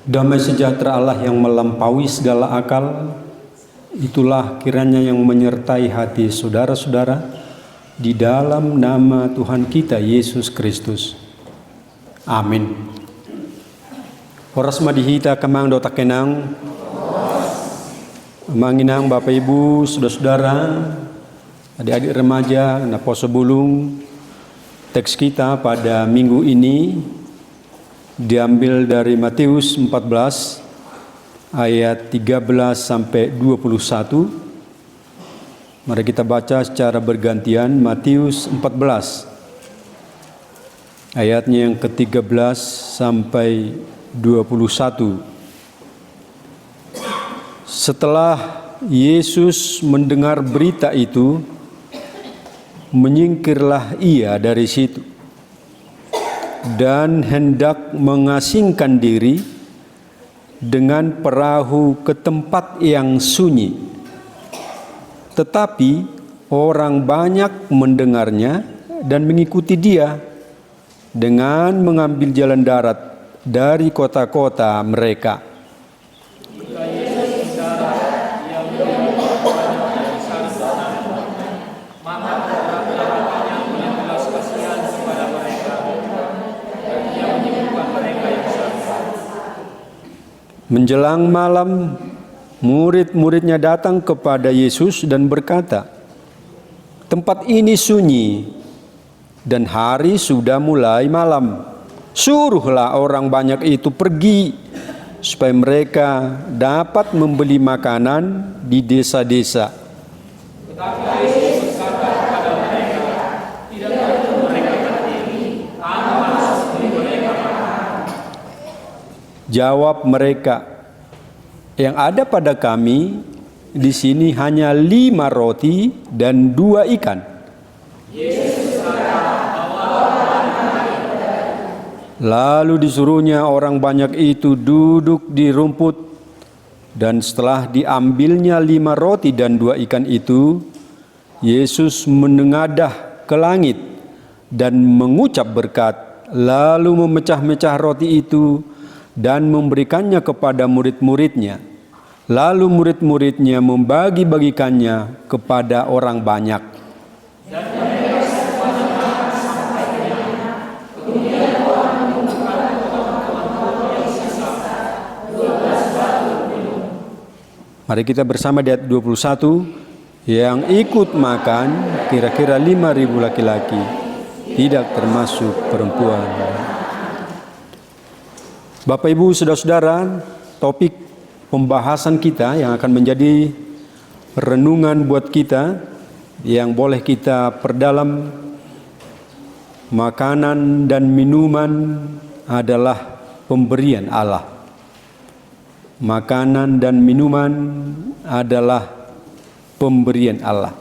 Damai sejahtera Allah yang melampaui segala akal, itulah kiranya yang menyertai hati saudara-saudara di dalam nama Tuhan kita Yesus Kristus. Amin. Horas madihita kamang dota kenang, manginang Bapak Ibu, saudara-saudara, adik-adik remaja, na poso bulung. Teks kita pada minggu ini diambil dari Matius 14 ayat 13 sampai 21. Mari kita baca secara bergantian. Matius 14 ayatnya yang ke-13 sampai 21. Setelah Yesus mendengar berita itu, menyingkirlah ia dari situ dan hendak mengasingkan diri dengan perahu ke tempat yang sunyi. Tetapi orang banyak mendengarnya dan mengikuti dia dengan mengambil jalan darat dari kota-kota mereka. Menjelang malam, murid-muridnya datang kepada Yesus dan berkata, "Tempat ini sunyi dan hari sudah mulai malam. Suruhlah orang banyak itu pergi supaya mereka dapat membeli makanan di desa-desa." Jawab mereka, "Yang ada pada kami di sini hanya 5 roti dan 2 ikan." Lalu disuruhnya orang banyak itu duduk di rumput, dan setelah diambilnya 5 roti dan 2 ikan itu, Yesus menengadah ke langit dan mengucap berkat, lalu memecah-mecah roti itu dan memberikannya kepada murid-muridnya. Lalu murid-muridnya membagi-bagikannya kepada orang banyak. Mari kita bersama di ayat 21. Yang ikut makan kira-kira 5.000 laki-laki, tidak termasuk perempuan. Bapak Ibu, saudara-saudara, topik pembahasan kita yang akan menjadi renungan buat kita, yang boleh kita perdalam, makanan dan minuman adalah pemberian Allah. Makanan dan minuman adalah pemberian Allah.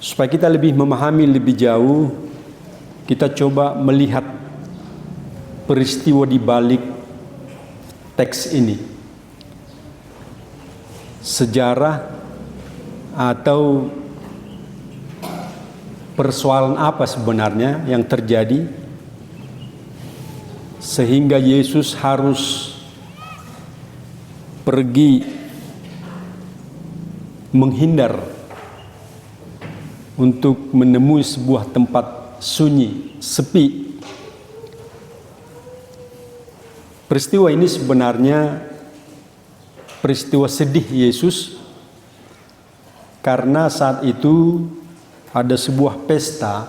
Supaya kita lebih memahami lebih jauh, kita coba melihat peristiwa di balik teks ini. Sejarah atau persoalan apa sebenarnya yang terjadi sehingga Yesus harus pergi menghindar untuk menemui sebuah tempat sunyi, sepi. Peristiwa ini sebenarnya peristiwa sedih Yesus, karena saat itu ada sebuah pesta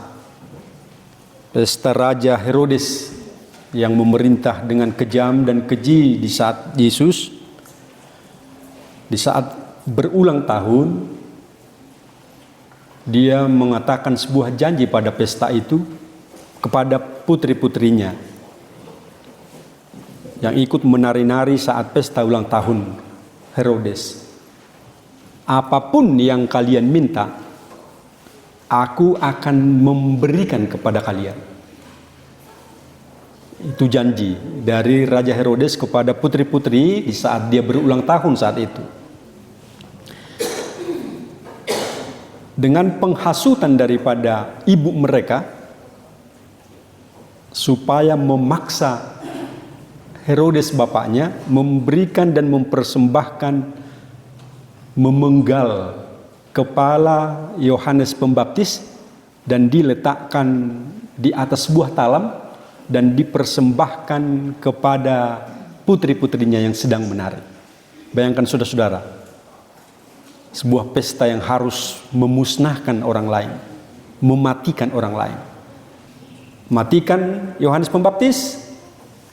Raja Herodes yang memerintah dengan kejam dan keji di saat Yesus, di saat berulang tahun, dia mengatakan sebuah janji pada pesta itu kepada putri-putrinya yang ikut menari-nari saat pesta ulang tahun Herodes. "Apapun yang kalian minta, aku akan memberikan kepada kalian." Itu janji dari Raja Herodes kepada putri-putri di saat dia berulang tahun saat itu. Dengan penghasutan daripada ibu mereka supaya memaksa Herodes bapaknya memberikan dan mempersembahkan, memenggal kepala Yohanes Pembaptis dan diletakkan di atas sebuah talam dan dipersembahkan kepada putri-putrinya yang sedang menari. Bayangkan saudara-saudara, sebuah pesta yang harus memusnahkan orang lain, mematikan orang lain. Matikan Yohanes Pembaptis,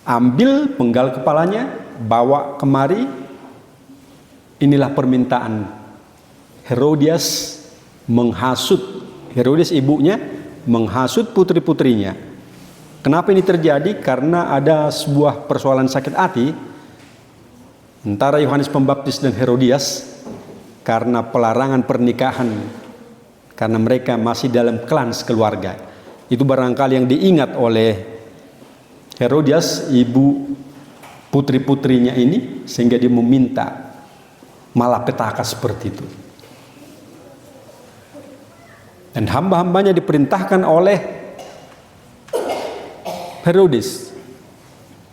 ambil penggal kepalanya, bawa kemari. Inilah permintaan Herodias menghasut, Herodias ibunya menghasut putri-putrinya. Kenapa ini terjadi? Karena ada sebuah persoalan sakit hati antara Yohanes Pembaptis dan Herodias karena pelarangan pernikahan, karena mereka masih dalam klan keluarga. Itu barangkali yang diingat oleh Herodias, ibu putri-putrinya ini, sehingga dia meminta malapetaka seperti itu. Dan hamba-hambanya diperintahkan oleh Herodes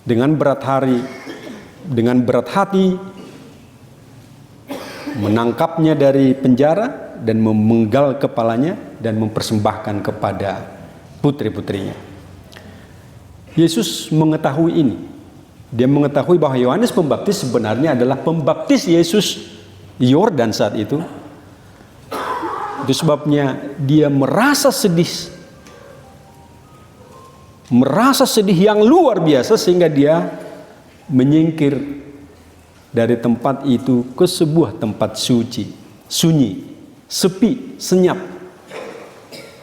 dengan berat hati menangkapnya dari penjara dan memenggal kepalanya dan mempersembahkan kepada putri-putrinya. Yesus mengetahui ini. Dia mengetahui bahwa Yohanes Pembaptis sebenarnya adalah pembaptis Yesus Yordan saat itu. Itu sebabnya dia merasa sedih yang luar biasa, sehingga dia menyingkir dari tempat itu ke sebuah tempat sunyi, sepi, senyap,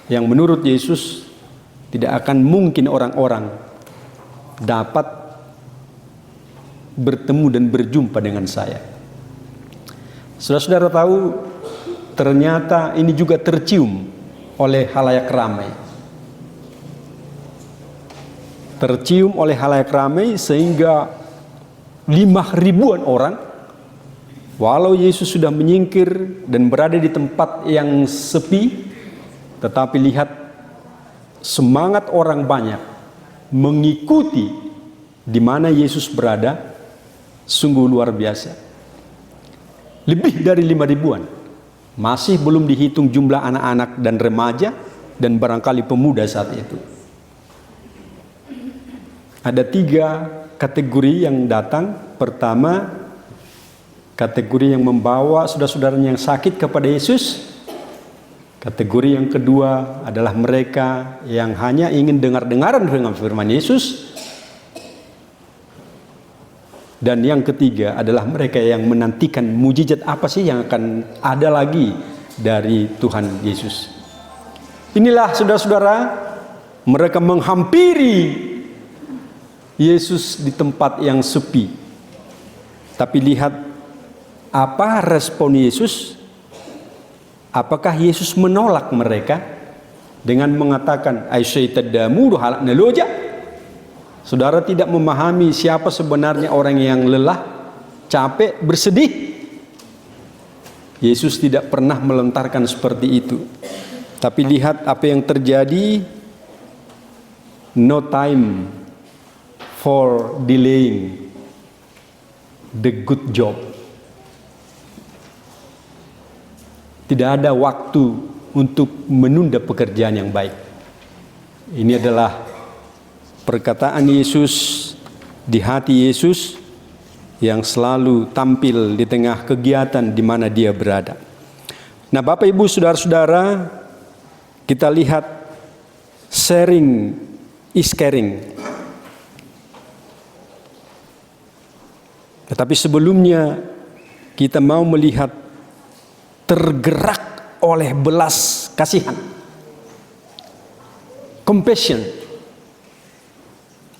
yang menurut Yesus tidak akan mungkin orang-orang dapat bertemu dan berjumpa dengan saya. Saudara-saudara tahu, ternyata ini juga tercium oleh halayak ramai. Tercium oleh halayak ramai sehingga 5.000-an orang, walau Yesus sudah menyingkir dan berada di tempat yang sepi, tetapi lihat semangat orang banyak mengikuti di mana Yesus berada, sungguh luar biasa. Lebih dari 5.000-an. Masih belum dihitung jumlah anak-anak dan remaja dan barangkali pemuda saat itu. Ada 3 kategori yang datang. Pertama, kategori yang membawa saudara-saudaranya yang sakit kepada Yesus. Kategori yang kedua adalah mereka yang hanya ingin dengar-dengaran dengan firman Yesus. Dan yang ketiga adalah mereka yang menantikan mujizat apa sih yang akan ada lagi dari Tuhan Yesus. Inilah saudara-saudara, mereka menghampiri Yesus di tempat yang sepi. Tapi lihat apa respon Yesus. Apakah Yesus menolak mereka dengan mengatakan aisyatadamu halak neloja? Saudara tidak memahami siapa sebenarnya orang yang lelah, capek, bersedih. Yesus tidak pernah melontarkan seperti itu. Tapi lihat apa yang terjadi. No time for delaying the good job. Tidak ada waktu untuk menunda pekerjaan yang baik. Ini adalah perkataan Yesus di hati Yesus yang selalu tampil di tengah kegiatan di mana dia berada. Nah, Bapak Ibu saudara-saudara, kita lihat sharing is caring. Tetapi sebelumnya kita mau melihat tergerak oleh belas kasihan, compassion.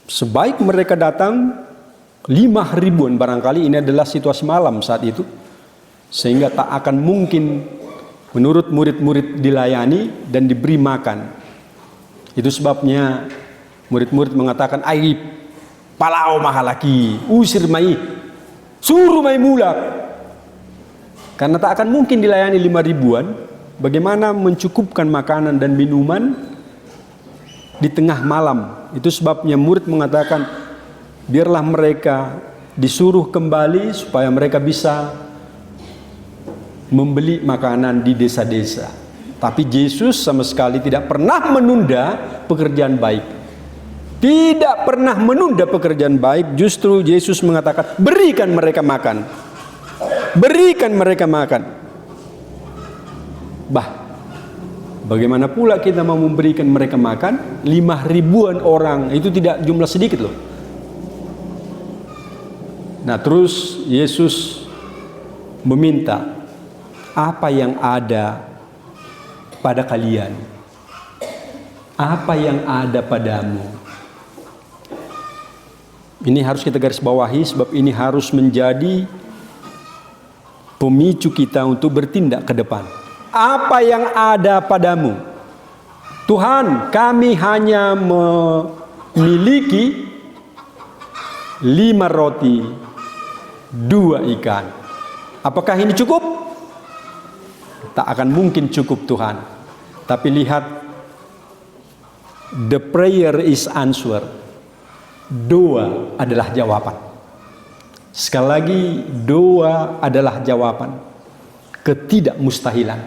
Sebaik mereka datang 5.000-an, barangkali ini adalah situasi malam saat itu, sehingga tak akan mungkin menurut murid-murid dilayani dan diberi makan. Itu sebabnya murid-murid mengatakan, "Ai palau mahalaki, usir mai, suruh mai mulak." Karena tak akan mungkin dilayani 5.000-an, bagaimana mencukupkan makanan dan minuman di tengah malam. Itu sebabnya murid mengatakan, biarlah mereka disuruh kembali supaya mereka bisa membeli makanan di desa-desa. Tapi Yesus sama sekali tidak pernah menunda pekerjaan baik. Tidak pernah menunda pekerjaan baik. Justru Yesus mengatakan, berikan mereka makan. Berikan mereka makan. Bagaimana pula kita mau memberikan mereka makan? 5.000-an orang, itu tidak jumlah sedikit loh. Nah, terus Yesus meminta, apa yang ada pada kalian? Apa yang ada padamu? Ini harus kita garis bawahi, sebab ini harus menjadi pemicu kita untuk bertindak ke depan. Apa yang ada padamu? Tuhan, kami hanya memiliki 5 roti, 2 ikan. Apakah ini cukup? Tak akan mungkin cukup, Tuhan. Tapi lihat, the prayer is answer. Doa adalah jawaban. Sekali lagi, doa adalah jawaban ketidakmustahilan.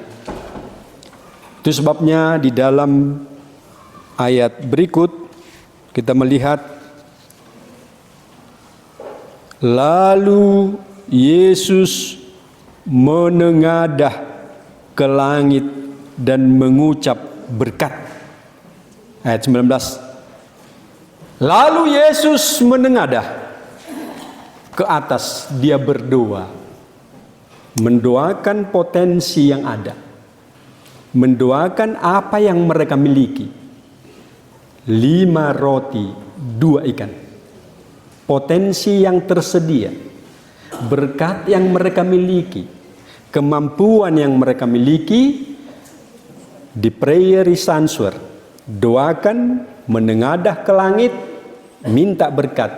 Itu sebabnya di dalam ayat berikut kita melihat, lalu Yesus menengadah ke langit dan mengucap berkat. Ayat 19. Lalu Yesus menengadah ke atas, dia berdoa, mendoakan potensi yang ada, mendoakan apa yang mereka miliki. 5 roti, 2 ikan. Potensi yang tersedia, berkat yang mereka miliki, kemampuan yang mereka miliki. Di prayer is answer. Doakan, menengadah ke langit, minta berkat.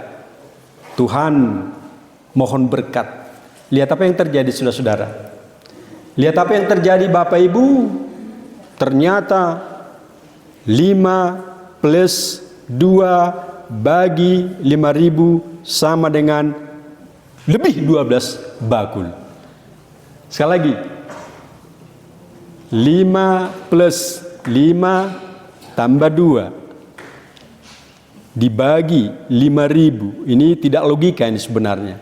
Tuhan, mohon berkat. Lihat apa yang terjadi, saudara-saudara. Lihat apa yang terjadi, Bapak Ibu. Ternyata 5 plus 2 bagi 5.000 sama dengan lebih 12 bakul. Sekali lagi, 5 plus 5 tambah 2 dibagi 5.000. Ini tidak logika ini sebenarnya.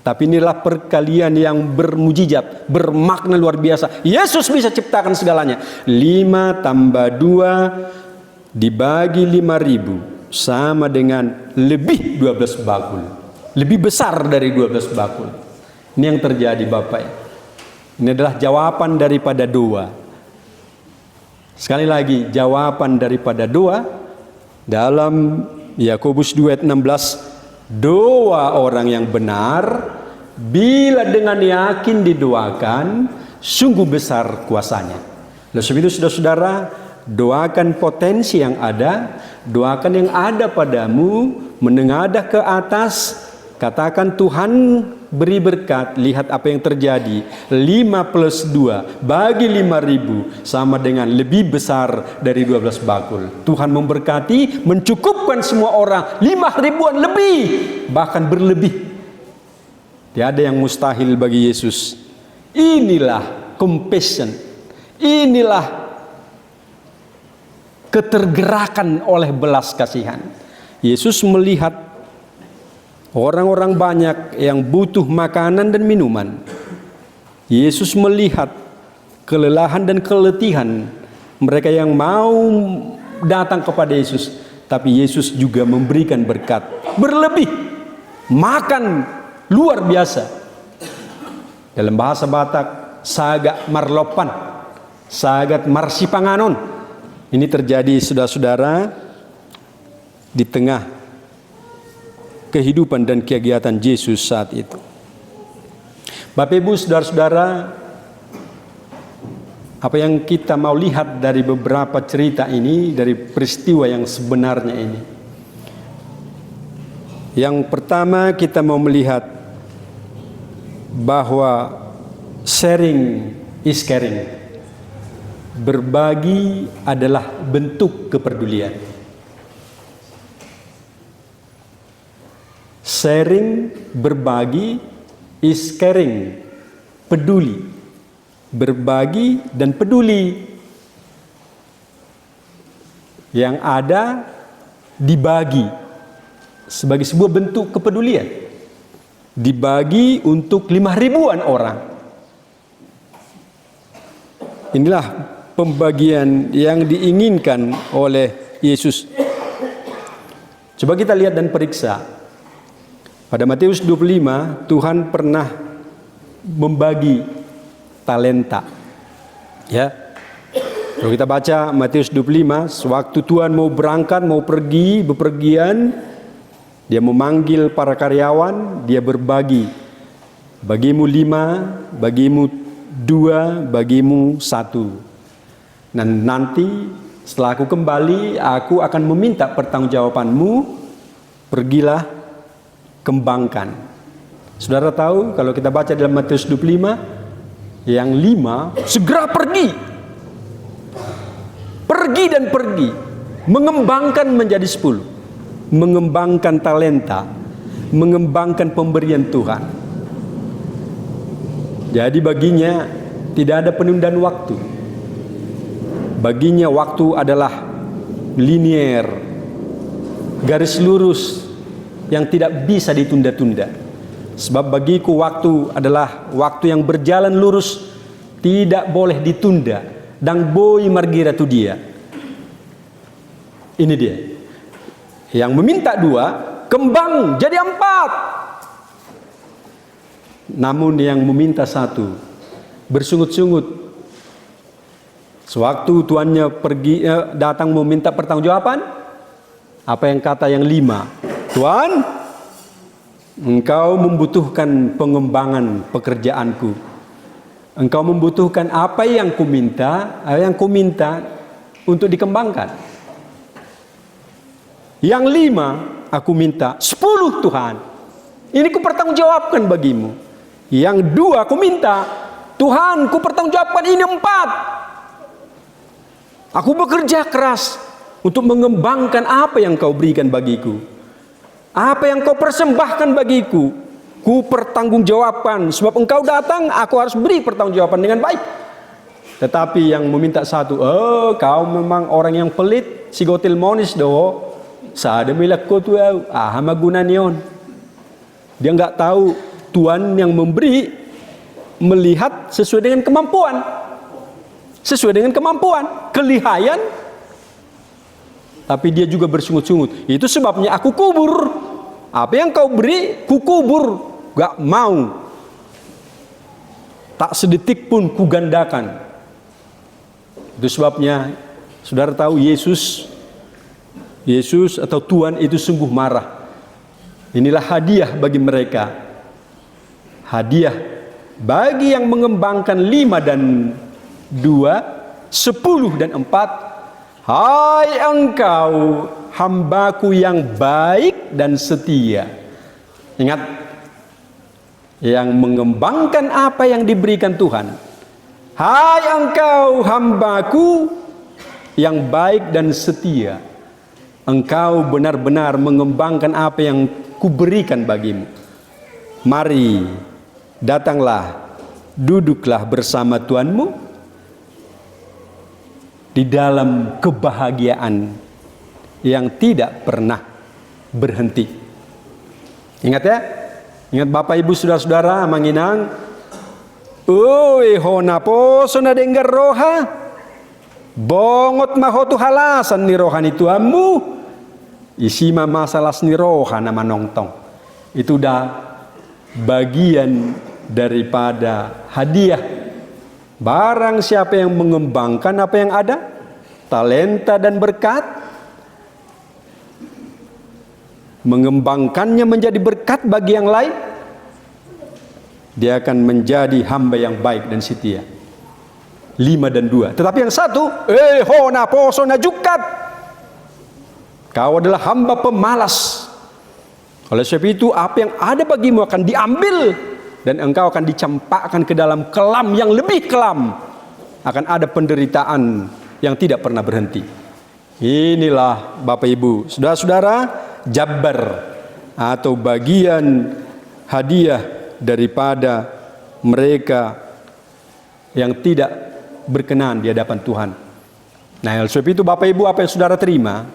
Tapi inilah perkalian yang bermujizat, bermakna luar biasa. Yesus bisa ciptakan segalanya. 5 tambah 2 dibagi 5.000 sama dengan lebih 12 bakul. Lebih besar dari 12 bakul. Ini yang terjadi, Bapak. Ini adalah jawaban daripada doa. Sekali lagi, jawaban daripada doa dalam Yakobus 2 ayat 16, doa orang yang benar bila dengan yakin didoakan sungguh besar kuasanya. Oleh sebab itu, saudara-saudara, doakan potensi yang ada, doakan yang ada padamu, menengadah ke atas, katakan Tuhan beri berkat. Lihat apa yang terjadi. 5 plus 2 bagi 5.000 sama dengan lebih besar dari 12 bakul. Tuhan memberkati, mencukupkan semua orang. 5.000-an lebih, bahkan berlebih. Tiada yang mustahil bagi Yesus. Inilah compassion. Inilah ketergerakan oleh belas kasihan. Yesus melihat orang-orang banyak yang butuh makanan dan minuman. Yesus melihat kelelahan dan keletihan mereka yang mau datang kepada Yesus. Tapi Yesus juga memberikan berkat berlebih, makan luar biasa. Dalam bahasa Batak, sagat marlopan, sagat marsipanganon. Ini terjadi, saudara-saudara, di tengah kehidupan dan kegiatan Yesus saat itu. Bapak Ibu, saudara-saudara, apa yang kita mau lihat dari beberapa cerita ini, dari peristiwa yang sebenarnya ini. Yang pertama, kita mau melihat bahwa sharing is caring. Berbagi adalah bentuk kepedulian. Sharing, berbagi, is caring, peduli. Berbagi dan peduli. Yang ada dibagi sebagai sebuah bentuk kepedulian. Dibagi untuk 5.000-an orang. Inilah pembagian yang diinginkan oleh Yesus. Coba kita lihat dan periksa. Pada Matius 25, Tuhan pernah membagi talenta. Ya. Kalau kita baca Matius 25, sewaktu Tuhan mau berangkat, mau pergi, bepergian, dia memanggil para karyawan, dia berbagi. Bagimu 5, bagimu 2, bagimu 1. Dan nanti setelah aku kembali, aku akan meminta pertanggungjawabanmu, pergilah, kembangkan. Saudara tahu kalau kita baca dalam Matius 25, yang 5 segera pergi. Pergi dan pergi, mengembangkan menjadi 10, mengembangkan talenta, mengembangkan pemberian Tuhan. Jadi baginya tidak ada penundaan waktu. Baginya waktu adalah linier, garis lurus yang tidak bisa ditunda-tunda. Sebab bagiku waktu adalah waktu yang berjalan lurus, tidak boleh ditunda. Dan boy margira tu dia. Ini dia. Yang meminta 2, kembang jadi 4. Namun yang meminta 1, bersungut-sungut. Sewaktu tuannya pergi datang meminta pertanggungjawaban, apa yang kata yang 5? Tuan, engkau membutuhkan pengembangan pekerjaanku. Engkau membutuhkan apa yang kuminta untuk dikembangkan. Yang 5, aku minta 10 Tuhan. Ini ku pertanggungjawabkan bagimu. Yang 2 aku minta, Tuhan ku pertanggungjawabkan ini 4. Aku bekerja keras untuk mengembangkan apa yang kau berikan bagiku. Apa yang kau persembahkan bagiku. Ku pertanggungjawabkan, sebab engkau datang, aku harus beri pertanggungjawaban dengan baik. Tetapi yang meminta 1, kau memang orang yang pelit, si gotil monis do, saada milak ko tu hamagunan yon. Dia enggak tahu Tuhan yang memberi melihat sesuai dengan kemampuan, kelihayan. Tapi dia juga bersungut-sungut. Itu sebabnya aku kubur. Apa yang kau beri, ku kubur. Gak mau. Tak sedetik pun ku gandakan. Itu sebabnya, saudara tahu Yesus atau Tuhan itu sungguh marah. Inilah hadiah bagi mereka. Hadiah bagi yang mengembangkan 5 dan 2, 10 dan 4. Hai engkau, hambaku yang baik dan setia. Ingat, yang mengembangkan apa yang diberikan Tuhan. Hai engkau hambaku yang baik dan setia. Engkau benar-benar mengembangkan apa yang kuberikan bagimu. Mari, datanglah, duduklah bersama Tuhanmu di dalam kebahagiaan yang tidak pernah berhenti. Ingat ya, ingat Bapak Ibu saudara-saudara manginang. Hona po sona dengar roha. Bongot mahotu halasan ni rohani Tuhanmu. Isima masalas ni rohana manongtong. Itu dah bagian daripada hadiah. Barang siapa yang mengembangkan apa yang ada, talenta dan berkat, mengembangkannya menjadi berkat bagi yang lain, dia akan menjadi hamba yang baik dan setia. 5 dan 2. Tetapi yang 1, hona posona jukat. Kau adalah hamba pemalas. Oleh sebab itu apa yang ada bagimu akan diambil dan engkau akan dicampakkan ke dalam kelam yang lebih kelam. Akan ada penderitaan yang tidak pernah berhenti. Inilah Bapak Ibu, saudara-saudara, Jabbar atau bagian hadiah daripada mereka yang tidak berkenan di hadapan Tuhan. Nah, oleh sebab itu Bapak Ibu, apa yang saudara terima,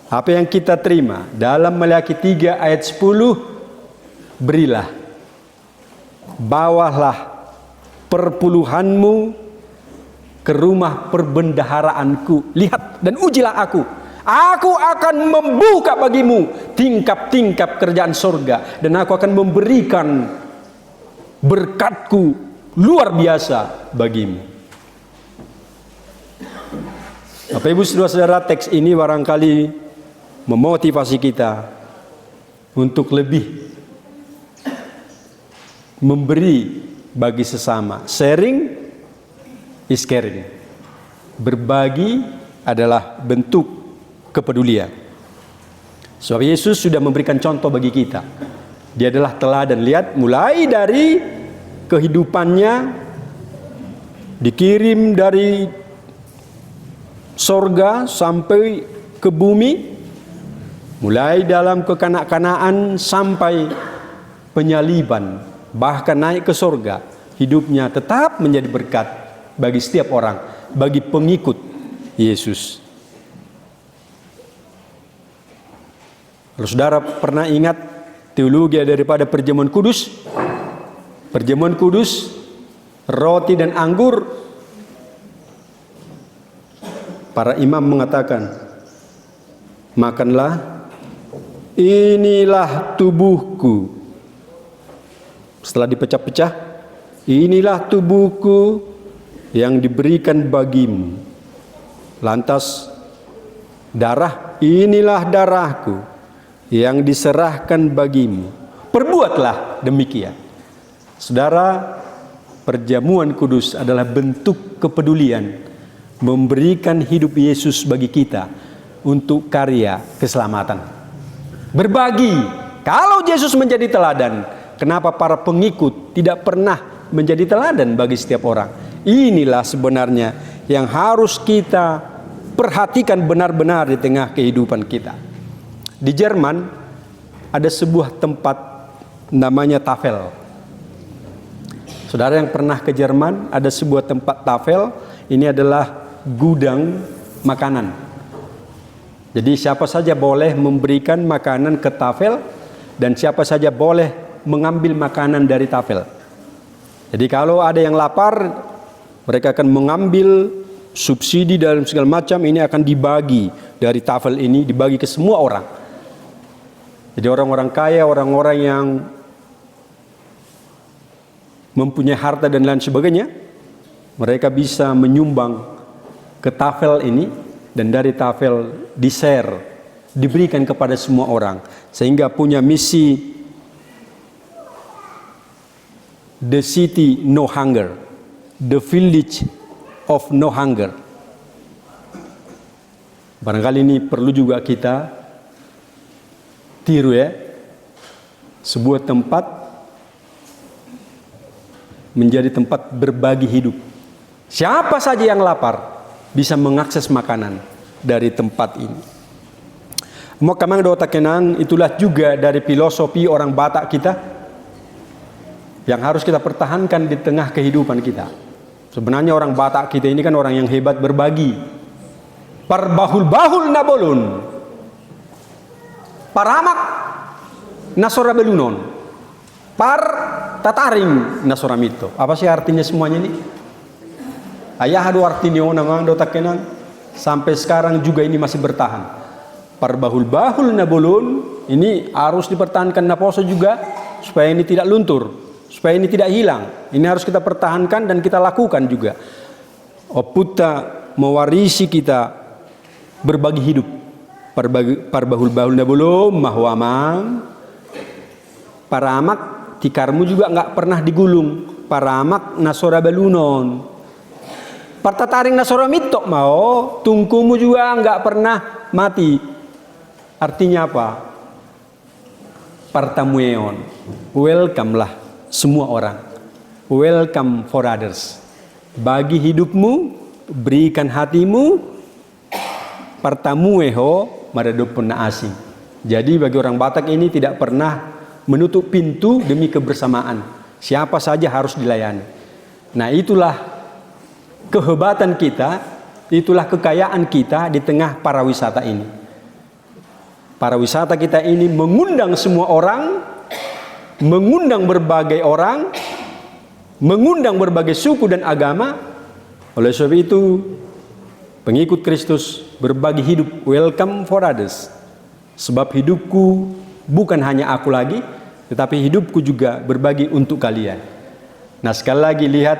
apa yang kita terima dalam Maleakhi 3 ayat 10, berilah, bawalah perpuluhanmu ke rumah perbendaharaanku. Lihat dan ujilah aku. Aku akan membuka bagimu tingkap-tingkap kerajaan surga, dan aku akan memberikan berkatku luar biasa bagimu. Bapak Ibu saudara-saudara, teks ini barangkali memotivasi kita untuk lebih memberi bagi sesama. Sharing is caring. Berbagi adalah bentuk kepedulian. Sebab Yesus sudah memberikan contoh bagi kita. Dia adalah teladan. Lihat, mulai dari kehidupannya, dikirim dari sorga sampai ke bumi, mulai dalam kekanak-kanaan sampai penyaliban, bahkan naik ke sorga, hidupnya tetap menjadi berkat bagi setiap orang, bagi pengikut Yesus. Kalau saudara pernah ingat teologi daripada perjamuan kudus, perjamuan kudus, roti dan anggur, para imam mengatakan, makanlah, inilah tubuhku. Setelah dipecah-pecah, inilah tubuhku yang diberikan bagimu. Lantas darah, inilah darahku yang diserahkan bagimu. Perbuatlah demikian. Saudara, perjamuan kudus adalah bentuk kepedulian, memberikan hidup Yesus bagi kita untuk karya keselamatan. Berbagi. Kalau Yesus menjadi teladan, kenapa para pengikut tidak pernah menjadi teladan bagi setiap orang? Inilah sebenarnya yang harus kita perhatikan benar-benar di tengah kehidupan kita. Di Jerman ada sebuah tempat namanya Tafel. Saudara yang pernah ke Jerman, ada sebuah tempat Tafel. Ini adalah gudang makanan. Jadi siapa saja boleh memberikan makanan ke Tafel, dan siapa saja boleh mengambil makanan dari Tafel. Jadi kalau ada yang lapar, mereka akan mengambil subsidi dalam segala macam, ini akan dibagi dari Tafel ini, dibagi ke semua orang. Jadi orang-orang kaya, orang-orang yang mempunyai harta dan lain sebagainya, mereka bisa menyumbang ke Tafel ini, dan dari Tafel di-share, diberikan kepada semua orang, sehingga punya misi the city no hunger, the village of no hunger. Barangkali ini perlu juga kita tiru ya, sebuah tempat menjadi tempat berbagi hidup. Siapa saja yang lapar bisa mengakses makanan dari tempat ini. Mo kamang do takenang, itulah juga dari filosofi orang Batak kita yang harus kita pertahankan di tengah kehidupan kita. Sebenarnya orang Batak kita ini kan orang yang hebat berbagi. Parbahul-bahul nabolun, paramak nasora belunon, par tataring nasoramito. Apa sih artinya semuanya ini? Ayah adu artinya namang do takenang, sampai sekarang juga ini masih bertahan. Parbahul-bahul nabolun, ini harus dipertahankan naposo juga supaya ini tidak luntur, supaya ini tidak hilang. Ini harus kita pertahankan dan kita lakukan juga. Oputa mewarisi kita berbagi hidup. Parbahul-bahul nabolun mahwamang, paramak tikarmu juga nggak pernah digulung. Paramak nasora belunon. Partataring nasora mitok mau, tungkumu juga nggak pernah mati. Artinya apa? Partamueon, welcome lah semua orang. Welcome for others. Bagi hidupmu, berikan hatimu. Partamueho maradopun na asing. Jadi bagi orang Batak ini tidak pernah menutup pintu demi kebersamaan. Siapa saja harus dilayani. Nah, itulah kehebatan kita, itulah kekayaan kita di tengah para wisata ini. Para wisata kita ini mengundang semua orang, mengundang berbagai orang, mengundang berbagai suku dan agama. Oleh sebab itu, pengikut Kristus berbagi hidup, welcome for others. Sebab hidupku bukan hanya aku lagi, tetapi hidupku juga berbagi untuk kalian. Nah, sekali lagi lihat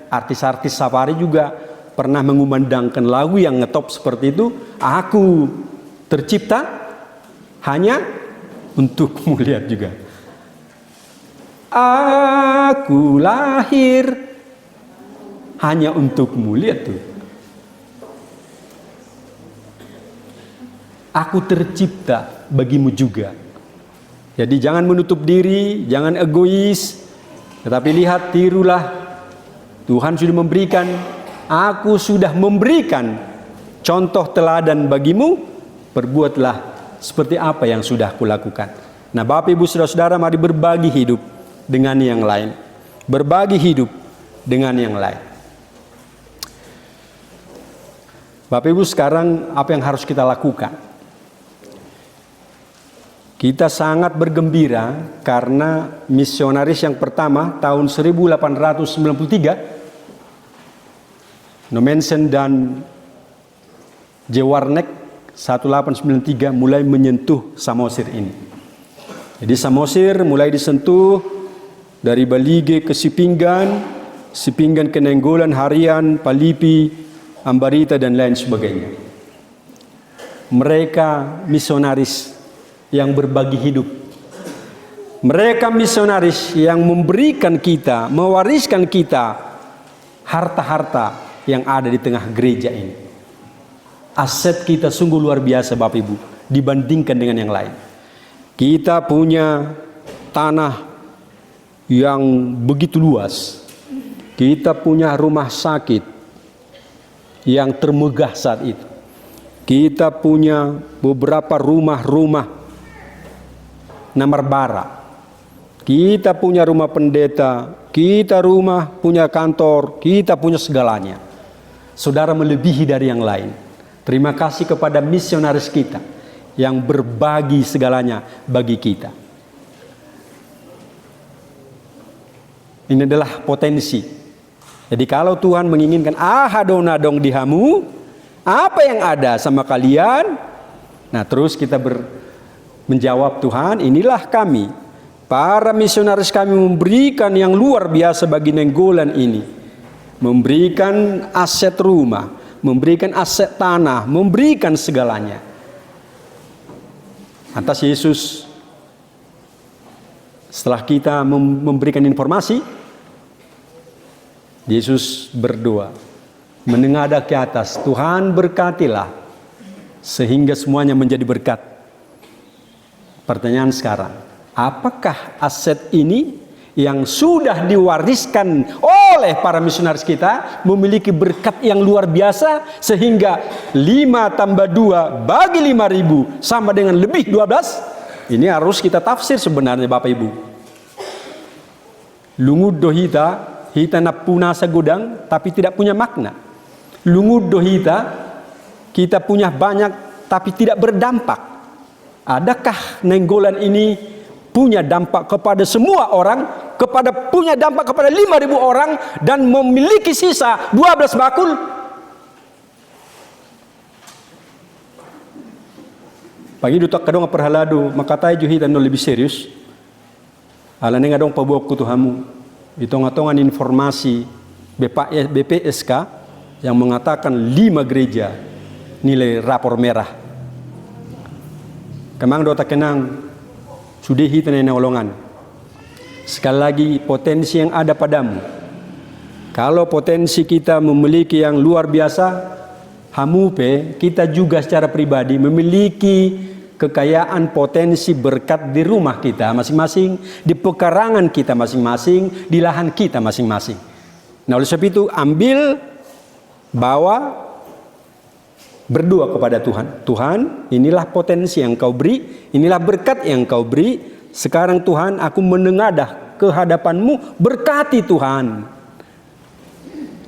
artis-artis safari juga pernah mengumandangkan lagu yang ngetop seperti itu. Aku tercipta hanya untukmu, lihat juga. Aku lahir hanya untukmu, lihat tuh. Aku tercipta bagimu juga. Jadi jangan menutup diri, jangan egois, tetapi lihat, tirulah. Tuhan sudah memberikan, aku sudah memberikan contoh teladan bagimu, perbuatlah seperti apa yang sudah kulakukan. Nah, Bapak Ibu Saudara-saudara, mari berbagi hidup dengan yang lain. Berbagi hidup dengan yang lain. Bapak Ibu, sekarang apa yang harus kita lakukan? Kita sangat bergembira karena misionaris yang pertama tahun 1893, Nommensen dan Jewarnek 1893 mulai menyentuh Samosir ini. Jadi Samosir mulai disentuh dari Balige ke Sipinggan, Sipinggan ke Nenggolan, Harian, Palipi, Ambarita dan lain sebagainya. Mereka misionaris yang berbagi hidup. Mereka misionaris yang memberikan kita, mewariskan kita harta-harta yang ada di tengah gereja ini. Aset kita sungguh luar biasa Bapak Ibu dibandingkan dengan yang lain. Kita punya tanah yang begitu luas. Kita punya rumah sakit yang termegah saat itu. Kita punya beberapa rumah-rumah Namarbara. Kita punya rumah pendeta, kita punya kantor, kita punya segalanya. Saudara melebihi dari yang lain. Terima kasih kepada misionaris kita yang berbagi segalanya bagi kita. Ini adalah potensi. Jadi kalau Tuhan menginginkan ahadonadong dihamu, apa yang ada sama kalian? Nah, terus kita menjawab, Tuhan, inilah kami. Para misionaris kami memberikan yang luar biasa bagi Nenggolan ini. Memberikan aset rumah, memberikan aset tanah, memberikan segalanya. Atas Yesus, setelah kita memberikan informasi, Yesus berdoa, menengadah ke atas, Tuhan berkatilah, sehingga semuanya menjadi berkat. Pertanyaan sekarang, apakah aset ini yang sudah diwariskan oleh para misionaris kita memiliki berkat yang luar biasa sehingga 5 tambah 2 bagi 5.000 sama dengan lebih 12? Ini harus kita tafsir sebenarnya Bapak Ibu. Lungud dohita, hita napuna sa gudang tapi tidak punya makna. Lungud dohita, kita punya banyak tapi tidak berdampak. Adakah Nenggolan ini punya dampak kepada semua orang, punya dampak kepada 5.000 orang dan memiliki sisa 12 bakul? Pagi dutak kadong perhalado, makatai juhitan no lebih serius. Ala nenga dong pabuok kutuhamu. Hitung-hitungan informasi BPSK yang mengatakan 5 gereja nilai rapor merah. Kemang dota kenang sudehi tenena olongan. Sekali lagi potensi yang ada padamu. Kalau potensi kita memiliki yang luar biasa, hamupe kita juga secara pribadi memiliki kekayaan potensi berkat di rumah kita masing-masing, di pekarangan kita masing-masing, di lahan kita masing-masing. Nah, oleh sebab itu ambil, bawa, Berdoa kepada Tuhan. Tuhan, inilah potensi yang Kau beri, inilah berkat yang Kau beri. Sekarang Tuhan, aku menengadah ke hadapan-Mu, berkati Tuhan.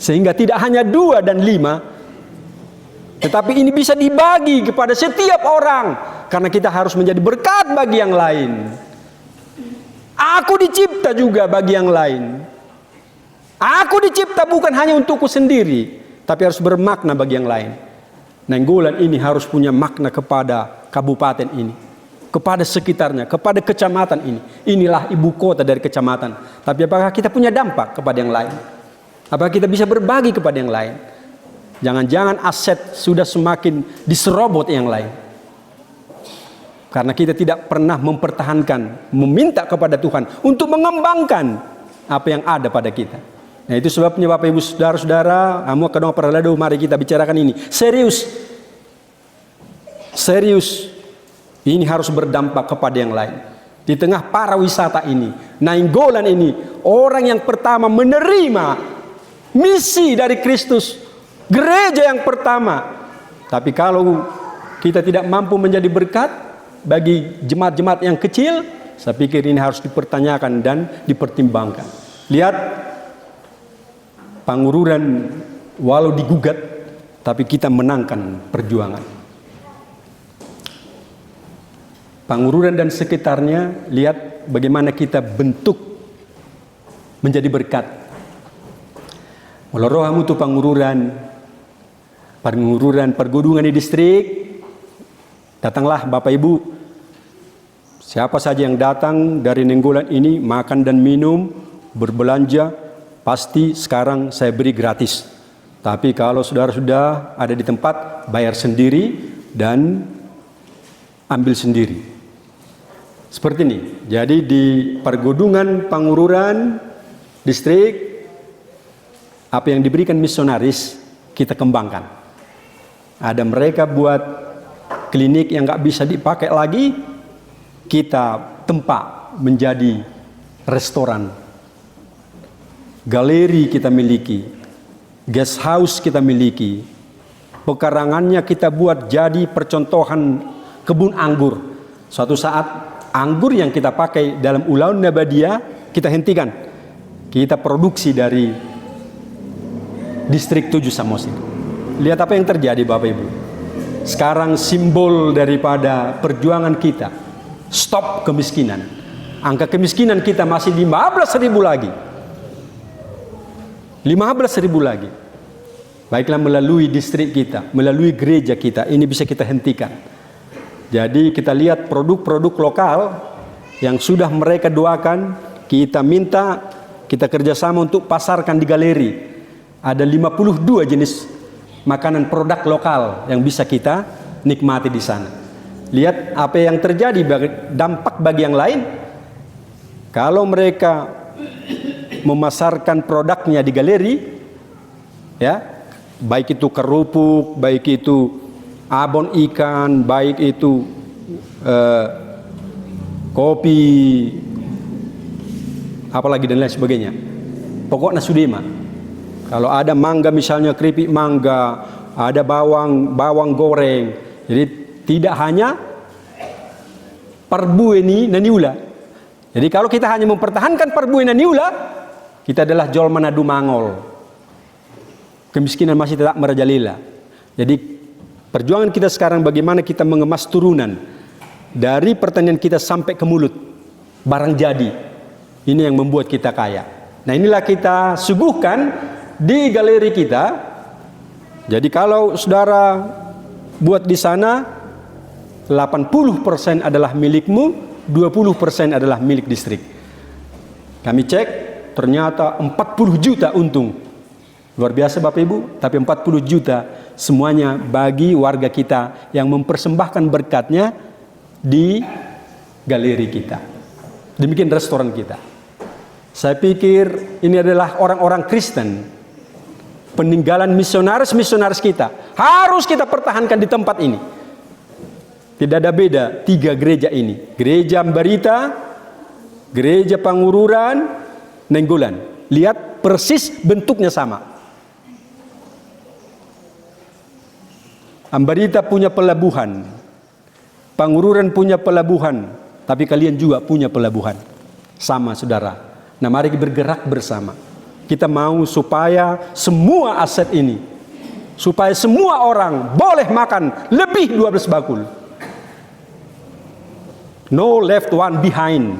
Sehingga tidak hanya 2 dan 5, tetapi ini bisa dibagi kepada setiap orang. Karena kita harus menjadi berkat bagi yang lain. Aku dicipta juga bagi yang lain. Aku dicipta bukan hanya untukku sendiri, tapi harus bermakna bagi yang lain. Nainggolan ini harus punya makna kepada kabupaten ini, kepada sekitarnya, kepada kecamatan ini. Inilah ibu kota dari kecamatan. Tapi apakah kita punya dampak kepada yang lain? Apakah kita bisa berbagi kepada yang lain? Jangan-jangan aset sudah semakin diserobot yang lain. Karena kita tidak pernah mempertahankan, meminta kepada Tuhan untuk mengembangkan apa yang ada pada kita. Nah, itu sebabnya Bapak Ibu Saudara-saudara, amu kadang perlado, mari kita bicarakan ini. Serius. Serius. Ini harus berdampak kepada yang lain. Di tengah para wisata ini, Nainggolan ini, orang yang pertama menerima misi dari Kristus, gereja yang pertama. Tapi kalau kita tidak mampu menjadi berkat bagi jemaat-jemaat yang kecil, saya pikir ini harus dipertanyakan dan dipertimbangkan. Lihat, Pangururan walau digugat, tapi kita menangkan perjuangan. Pangururan dan sekitarnya, lihat bagaimana kita bentuk menjadi berkat. Walau rohamu tu Pangururan pergudungan di distrik, datanglah Bapak Ibu. Siapa saja yang datang dari Nainggolan ini, makan dan minum, berbelanja, pasti sekarang saya beri gratis. Tapi kalau saudara sudah ada di tempat, bayar sendiri dan ambil sendiri. Seperti ini. Jadi di pergudungan Pangururan distrik, apa yang diberikan misionaris kita kembangkan. Ada mereka buat klinik yang nggak bisa dipakai lagi, kita tempat menjadi restoran. Galeri kita miliki, guest house kita miliki, pekarangannya kita buat jadi percontohan kebun anggur. Suatu saat anggur yang kita pakai dalam Ulaun Nabadiyah kita hentikan, kita produksi dari distrik 7 Samosir. Lihat apa yang terjadi Bapak Ibu. Sekarang simbol daripada perjuangan kita, stop kemiskinan. Angka kemiskinan kita masih 15.000 lagi. 15.000 lagi. Baiklah, melalui distrik kita, melalui gereja kita, ini bisa kita hentikan. Jadi kita lihat produk-produk lokal yang sudah mereka doakan, kita minta, kita kerjasama untuk pasarkan di galeri. Ada 52 jenis makanan produk lokal yang bisa kita nikmati di sana. Lihat apa yang terjadi, dampak bagi yang lain. Kalau mereka memasarkan produknya di galeri, ya, baik itu kerupuk, baik itu abon ikan, baik itu kopi, apalagi dan lain sebagainya. Pokoknya sudema. Kalau ada mangga misalnya, keripik mangga, ada bawang goreng. Jadi tidak hanya perbueni naniula. Jadi kalau kita hanya mempertahankan perbueni naniula, kita adalah jol manadu mangol. Kemiskinan masih tetap merajalela. Jadi perjuangan kita sekarang bagaimana kita mengemas turunan dari pertanian kita sampai ke mulut, barang jadi. Ini yang membuat kita kaya. Nah, inilah kita suguhkan di galeri kita. Jadi kalau saudara buat di sana, 80% adalah milikmu, 20% adalah milik distrik. Kami cek, ternyata 40 juta untung. Luar biasa Bapak Ibu, tapi 40 juta semuanya bagi warga kita yang mempersembahkan berkatnya di galeri kita. Demikian restoran kita. Saya pikir ini adalah orang-orang Kristen, peninggalan misionaris kita. Harus kita pertahankan di tempat ini. Tidak ada beda 3 gereja ini. Gereja Ambarita, gereja Pangururan, Nainggolan. Lihat persis bentuknya sama. Ambarita punya pelabuhan, Pangururan punya pelabuhan, tapi kalian juga punya pelabuhan. Sama saudara. Nah mari bergerak bersama. Kita mau supaya semua aset ini, supaya semua orang boleh makan lebih 12 bakul. No left one behind.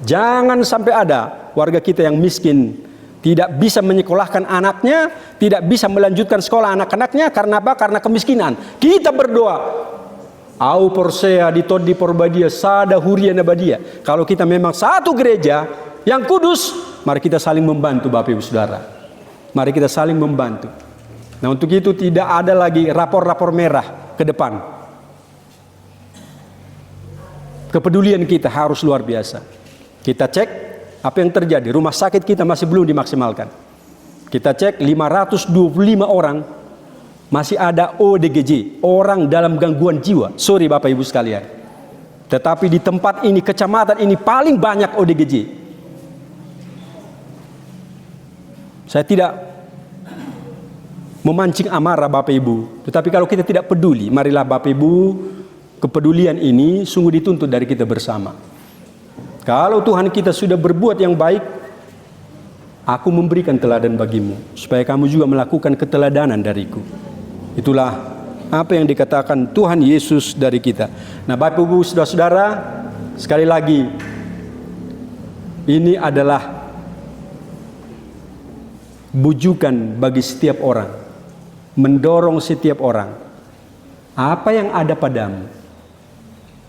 Jangan sampai ada warga kita yang miskin, tidak bisa menyekolahkan anaknya, tidak bisa melanjutkan sekolah anak-anaknya. Karena apa? Karena kemiskinan. Kita berdoa, au porsea ditodi porbadia sada huria nabadia. Kalau kita memang satu gereja yang kudus, mari kita saling membantu Bapak Ibu Saudara. Mari kita saling membantu. Nah untuk itu tidak ada lagi rapor-rapor merah ke depan. Kepedulian kita harus luar biasa. Kita cek apa yang terjadi. Rumah sakit kita masih belum dimaksimalkan. Kita cek 525 orang masih ada ODGJ, orang dalam gangguan jiwa. Sorry Bapak Ibu sekalian. Tetapi di tempat ini, kecamatan ini paling banyak ODGJ. Saya tidak memancing amarah Bapak Ibu. Tetapi kalau kita tidak peduli, marilah Bapak Ibu, kepedulian ini sungguh dituntut dari kita bersama. Kalau Tuhan kita sudah berbuat yang baik, aku memberikan teladan bagimu, supaya kamu juga melakukan keteladanan dariku. Itulah apa yang dikatakan Tuhan Yesus dari kita. Nah Bapak Ibu Saudara-saudara, sekali lagi, ini adalah bujukan bagi setiap orang, mendorong setiap orang. Apa yang ada padamu,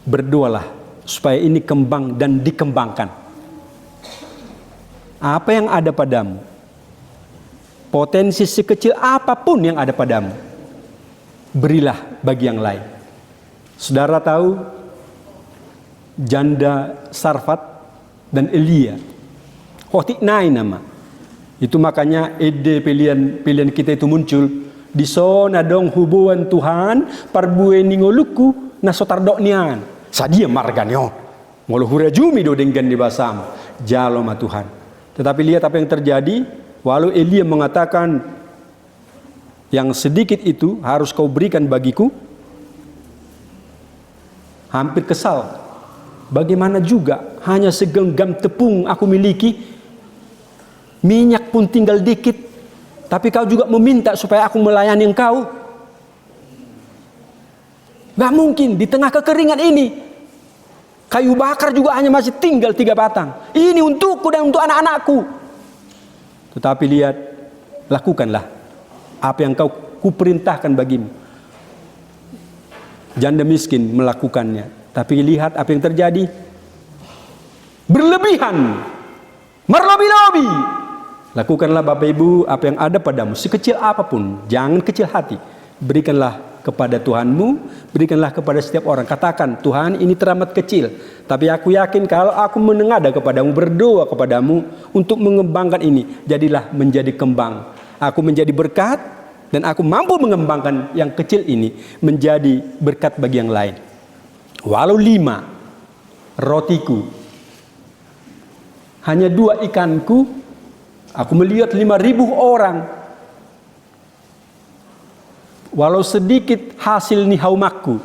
berdoalah supaya ini kembang dan dikembangkan. Apa yang ada padamu, potensi sekecil apapun yang ada padamu, berilah bagi yang lain. Saudara tahu janda Sarfat dan Elia, Hotiknai nama. Itu makanya ide pilihan kita itu muncul. Di sona dong hubungan Tuhan parbue ningoluku nasotardoknian. Sadia marganyo. Ngolo hurajumi do dengan di basam. Jalo ma Tuhan. Tetapi lihat apa yang terjadi. Walau Elia mengatakan yang sedikit itu harus kau berikan bagiku. Hampir kesal. Bagaimana juga hanya segenggam tepung aku miliki. Minyak pun tinggal dikit, tapi kau juga meminta supaya aku melayani engkau. Gak mungkin di tengah kekeringan ini. Kayu bakar juga hanya masih tinggal 3 batang. Ini untukku dan untuk anak-anakku. Tetapi lihat, lakukanlah apa yang kau kuperintahkan bagimu. Janda miskin melakukannya. Tapi lihat apa yang terjadi. Berlebihan. Merlobi-lobi. Lakukanlah Bapak Ibu apa yang ada padamu, sekecil apapun, jangan kecil hati. Berikanlah kepada Tuhanmu, berikanlah kepada setiap orang. Katakan, Tuhan ini teramat kecil, tapi aku yakin kalau aku menengadah kepadamu, berdoa kepadamu untuk mengembangkan ini, jadilah menjadi kembang. Aku menjadi berkat dan aku mampu mengembangkan yang kecil ini menjadi berkat bagi yang lain. Walau 5 rotiku, hanya 2 ikanku, aku melihat 5.000 orang. Walau sedikit hasil ni haumakku,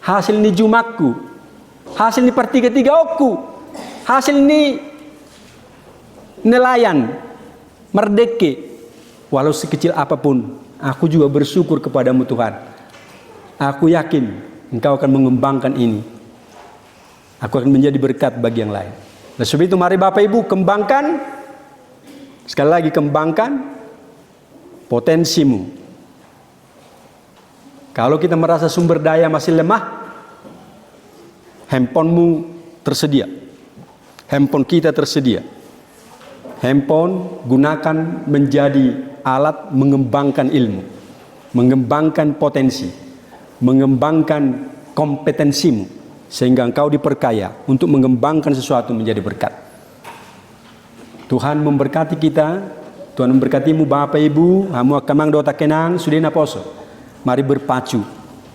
hasil ni jumakku, hasil ni pertiga-tiga okku, hasil ni nelayan, merdeke. Walau sekecil apapun, aku juga bersyukur kepadamu Tuhan. Aku yakin Engkau akan mengembangkan ini. Aku akan menjadi berkat bagi yang lain. Nah, sebab itu mari Bapak Ibu kembangkan, sekali lagi kembangkan potensimu. Kalau kita merasa sumber daya masih lemah, handphonemu tersedia. Handphone kita tersedia. Handphone gunakan menjadi alat mengembangkan ilmu, mengembangkan potensi, mengembangkan kompetensimu, sehingga engkau diperkaya untuk mengembangkan sesuatu menjadi berkat. Tuhan memberkati kita, Tuhan memberkatimu Bapak Ibu, hamu akamang dota kenang sudena poso. Mari berpacu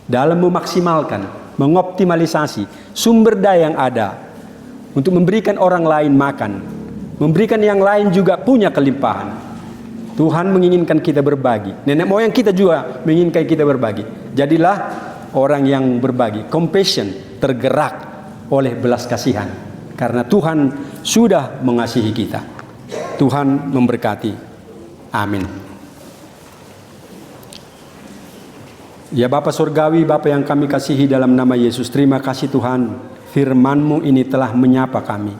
dalam memaksimalkan, mengoptimalisasi sumber daya yang ada untuk memberikan orang lain makan, memberikan yang lain juga punya kelimpahan. Tuhan menginginkan kita berbagi. Nenek moyang kita juga menginginkan kita berbagi. Jadilah orang yang berbagi. Compassion, tergerak oleh belas kasihan. Karena Tuhan sudah mengasihi kita. Tuhan memberkati. Amin. Ya Bapa Surgawi, Bapa yang kami kasihi dalam nama Yesus, terima kasih Tuhan, firman-Mu ini telah menyapa kami.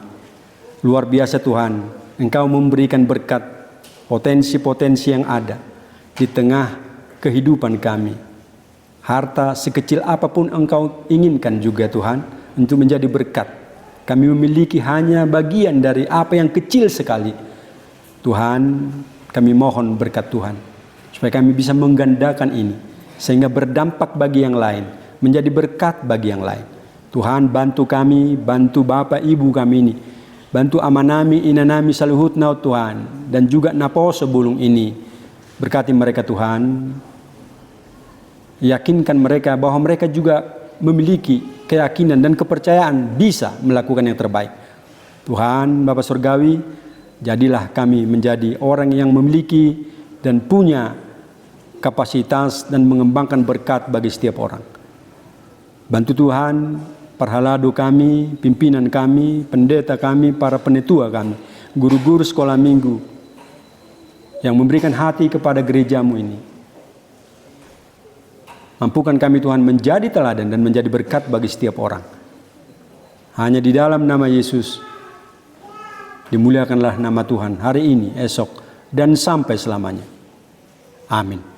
Luar biasa Tuhan, Engkau memberikan berkat, potensi-potensi yang ada di tengah kehidupan kami. Harta sekecil apapun Engkau inginkan juga Tuhan, untuk menjadi berkat. Kami memiliki hanya bagian dari apa yang kecil sekali. Tuhan, kami mohon berkat Tuhan, supaya kami bisa menggandakan ini, sehingga berdampak bagi yang lain, menjadi berkat bagi yang lain. Tuhan, bantu kami, bantu Bapak Ibu kami ini, bantu amanami, inanami, saluhutna Tuhan, dan juga napo sebelum ini. Berkati mereka Tuhan, yakinkan mereka bahwa mereka juga memiliki keyakinan dan kepercayaan bisa melakukan yang terbaik. Tuhan, Bapa Surgawi, jadilah kami menjadi orang yang memiliki dan punya kapasitas dan mengembangkan berkat bagi setiap orang. Bantu Tuhan, perhalado kami, pimpinan kami, pendeta kami, para penetua kami, guru-guru sekolah minggu yang memberikan hati kepada gerejamu ini. Mampukan kami Tuhan menjadi teladan dan menjadi berkat bagi setiap orang. Hanya di dalam nama Yesus, dimuliakanlah nama Tuhan hari ini, esok, dan sampai selamanya. Amin.